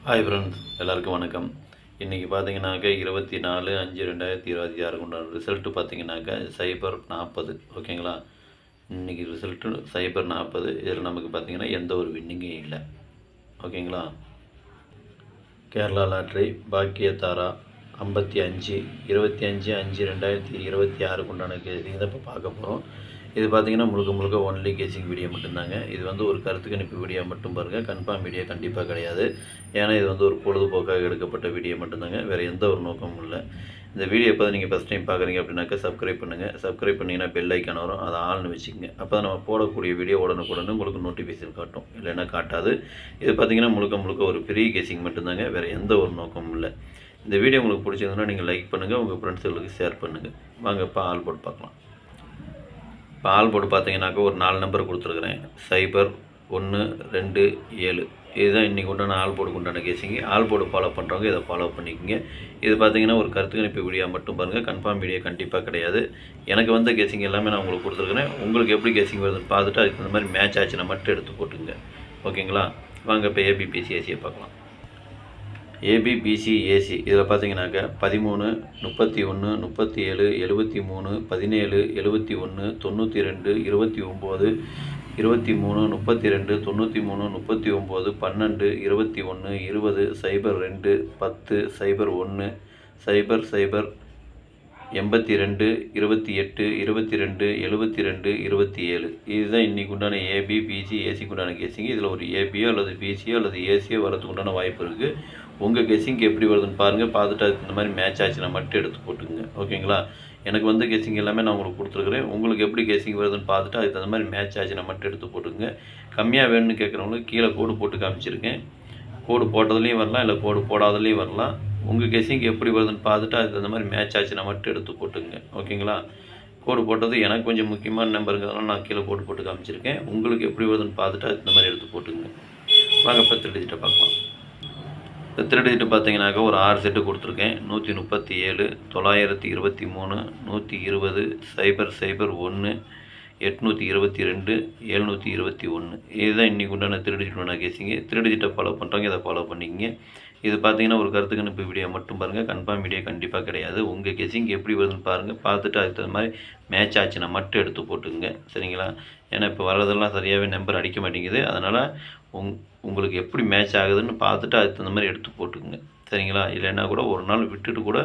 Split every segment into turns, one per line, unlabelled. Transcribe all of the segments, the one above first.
Hi friends, எல்லாருக்கும் வணக்கம். இன்றைக்கி பார்த்தீங்கன்னாக்கா 24/5/2026 உண்டான ரிசல்ட்டு பார்த்தீங்கன்னாக்கா 040. ஓகேங்களா? இன்றைக்கி ரிசல்ட்டு 040. இதில் நமக்கு பார்த்தீங்கன்னா எந்த ஒரு வின்னிங்கும் இல்லை. ஓகேங்களா? கேரளா லாட்ரி பாக்கியத்தாரா 55 25/5/2026 உண்டான கேசிங் தான் இப்போ பார்க்க போகிறோம். இது பார்த்தீங்கன்னா முழுக்க ஒன்லி கேசிங் வீடியோ மட்டும்தாங்க. இது ஒரு கருத்து கணிப்பு வீடியோ மட்டும் பாருங்கள். கன்ஃபார்ம் வீடியோ கண்டிப்பாக கிடையாது. ஏன்னா இது ஒரு பொழுதுபோக்காக எடுக்கப்பட்ட வீடியோ மட்டும்தாங்க. வேறு எந்த ஒரு நோக்கமும் இல்லை. இந்த வீடியோ எப்போ நீங்கள் ஃபஸ்ட் டைம் பார்க்குறீங்க அப்படின்னாக்கா சப்ஸ்கிரைப் பண்ணுங்கள். சப்ஸ்கிரைப் பண்ணிங்கன்னா பெல் ஐக்கான் வரும், அதை ஆள்னு வச்சுக்கோங்க. அப்போ தான் நம்ம போடக்கூடிய வீடியோ உடனுக்குடனே உங்களுக்கு நோட்டிஃபிகேஷன் காட்டும், இல்லைன்னா காட்டாது. இது பார்த்தீங்கன்னா முழுக்க ஒரு ஃப்ரீ கேசிங் மட்டும்தாங்க. வேறு எந்த ஒரு நோக்கமும் இல்லை. இந்த வீடியோ உங்களுக்கு பிடிச்சிருந்ததுன்னா நீங்கள் லைக் பண்ணுங்கள், உங்கள் ஃப்ரெண்ட்ஸுகளுக்கு ஷேர் பண்ணுங்கள். வாங்க இப்போ ஆல் போட்டு பார்க்கலாம். இப்போ ஆல் போட்டு பார்த்தீங்கன்னாக்கா ஒரு 4 நம்பர் கொடுத்துருக்குறேன். 0, 1, 2, 7. இதுதான் இன்றைக்கி உண்டான ஆல் போர்டுக்கு உண்டான கேசிங்க. ஆல் போர்டு ஃபாலோ பண்ணுறவங்க இதை ஃபாலோ பண்ணிக்கோங்க. இது பார்த்தீங்கன்னா ஒரு கருத்து கணிப்பு வீடியோ மட்டும் பாருங்கள். கன்ஃபார்ம் வீடியோ கண்டிப்பாக கிடையாது. எனக்கு வந்த கேசிங் எல்லாமே நான் உங்களுக்கு கொடுத்துருக்குறேன். உங்களுக்கு எப்படி கேசிங் வருதுன்னு பார்த்துட்டு அதுக்கு இந்த மாதிரி மேட்ச் ஆச்சுன்னா மட்டும் எடுத்து போட்டுங்க. ஓகேங்களா? வாங்க இப்போ ஏபிபிசிஏசியை பார்க்கலாம். ஏபிபிசிஏசி இதில் பார்த்தீங்கன்னாக்கா 13, 31, 37, 73, 17, 71, 92, 29, 23, 32, 93, 39, 12, 21, 20, 02, 10, 01, 00, 82, 28, 22, 72, 27. இதுதான் இன்றைக்கு உண்டான ஏபி பிசி ஏசிக்கு உண்டான கேசிங். இதில் ஒரு ஏபியோ அல்லது பிசியோ அல்லது ஏசியோ வரதுக்கு உண்டான வாய்ப்பு இருக்குது. உங்கள் கெஸ்ஸிங் எப்படி வருதுன்னு பாருங்கள். பார்த்துட்டு அதுக்கு இந்த மாதிரி மேட்ச் ஆச்சுன்னா மட்டும் எடுத்து போட்டுங்க. ஓகேங்களா? எனக்கு வந்து கெஸ்ஸிங் எல்லாமே நான் உங்களுக்கு கொடுத்துருக்குறேன். உங்களுக்கு எப்படி கெஸ்ஸிங் வருதுன்னு பார்த்துட்டு அதுக்கு அந்த மாதிரி மேட்ச் ஆச்சுன்னா மட்டும் எடுத்து போட்டுங்க. கம்மியாக வேணும்னு கேட்குறவங்களுக்கு கீழே கோடு போட்டு காமிச்சிருக்கேன். கோடு போட்டதுலேயும் வரலாம், இல்லை கோடு போடாததுலேயும் வரலாம். உங்கள் கெஸ்ஸிங் எப்படி வருதுன்னு பார்த்துட்டு அதுக்கு அந்த மாதிரி மேட்ச் ஆச்சுன்னா மட்டும் எடுத்து போட்டுங்க. ஓகேங்களா? கோடு போட்டது எனக்கு கொஞ்சம் முக்கியமான நம்பருங்கிறதுனால நான் கீழே கோடு போட்டு காமிச்சிருக்கேன். உங்களுக்கு எப்படி வருதுன்னு பார்த்துட்டு அதுக்கு இந்த மாதிரி எடுத்து போட்டுங்க. வாங்க இப்போ 3 டிஜிட்டை பார்க்கலாம். இந்த 3 டிஜிட்டு பார்த்தீங்கன்னாக்கா ஒரு 6 செட்டு கொடுத்துருக்கேன். 137, 923, 120, 001, 822, 721. இதுதான் இன்றைக்கி உண்டான 3 டிஜிட் உண்டான கேசிங்க. 3 டிஜிட்டை ஃபாலோ பண்ணுறவங்க இதை ஃபாலோ பண்ணிக்கங்க. இது பார்த்தீங்கன்னா ஒரு கருத்து கணிப்பு வீடியோ மட்டும் பாருங்கள். கன்ஃபார்ம் வீடியோ கண்டிப்பாக கிடையாது. உங்கள் கெஸ்ஸிங் எப்படி வருதுன்னு பாருங்கள். பார்த்துட்டு அதுக்கு தகுந்த மாதிரி மேட்ச் ஆச்சுன்னா மட்டும் எடுத்து போட்டுங்க. சரிங்களா? ஏன்னா இப்போ வர்றதெல்லாம் சரியாகவே நம்பர் அடிக்க மாட்டேங்குது. அதனால் உங்களுக்கு எப்படி மேட்ச் ஆகுதுன்னு பார்த்துட்டு அதுக்கு தகுந்த மாதிரி எடுத்து போட்டுக்குங்க. சரிங்களா? இல்லைன்னா கூட ஒரு நாள் விட்டுட்டு கூட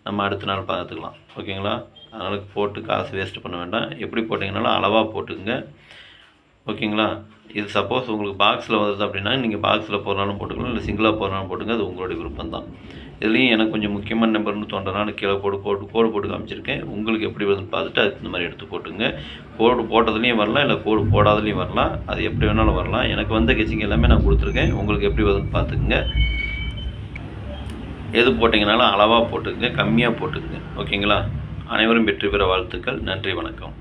நம்ம அடுத்த நாள் பார்த்துக்கலாம். ஓகேங்களா? அதனால் போட்டு காசு வேஸ்ட் பண்ண வேண்டாம். எப்படி போட்டிங்கனாலும் அளவாக போட்டுக்குங்க. ஓகேங்களா? இது சப்போஸ் உங்களுக்கு பாக்ஸில் வருது அப்படின்னா நீங்கள் பாக்ஸில் போடுறாலும் போட்டுக்கலாம், இல்லை சிங்கிளாக போடுறாலும் போட்டுங்க. அது உங்களுடைய விருப்பம் தான். இதுலேயும் எனக்கு கொஞ்சம் முக்கியமான நம்பர்னு தோன்றனால கீழே கோடு போட்டு காமிச்சிருக்கேன். உங்களுக்கு எப்படி வருதுன்னு பார்த்துட்டு அதுக்கு இந்த மாதிரி எடுத்து போட்டுங்க. கோடு போட்டதுலேயும் வரலாம், இல்லை கோடு போடாததுலேயும் வரலாம். அது எப்படி வேணாலும் வரலாம். எனக்கு வந்த கெஸ்ஸிங் எல்லாமே நான் கொடுத்துருக்கேன். உங்களுக்கு எப்படி வருதுன்னு பார்த்துக்குங்க. எது போட்டிங்கனாலும் அளவாக போட்டுக்குங்க, கம்மியாக போட்டுக்குங்க. ஓகேங்களா? அனைவரும் வெற்றி பெற வாழ்த்துக்கள். நன்றி, வணக்கம்.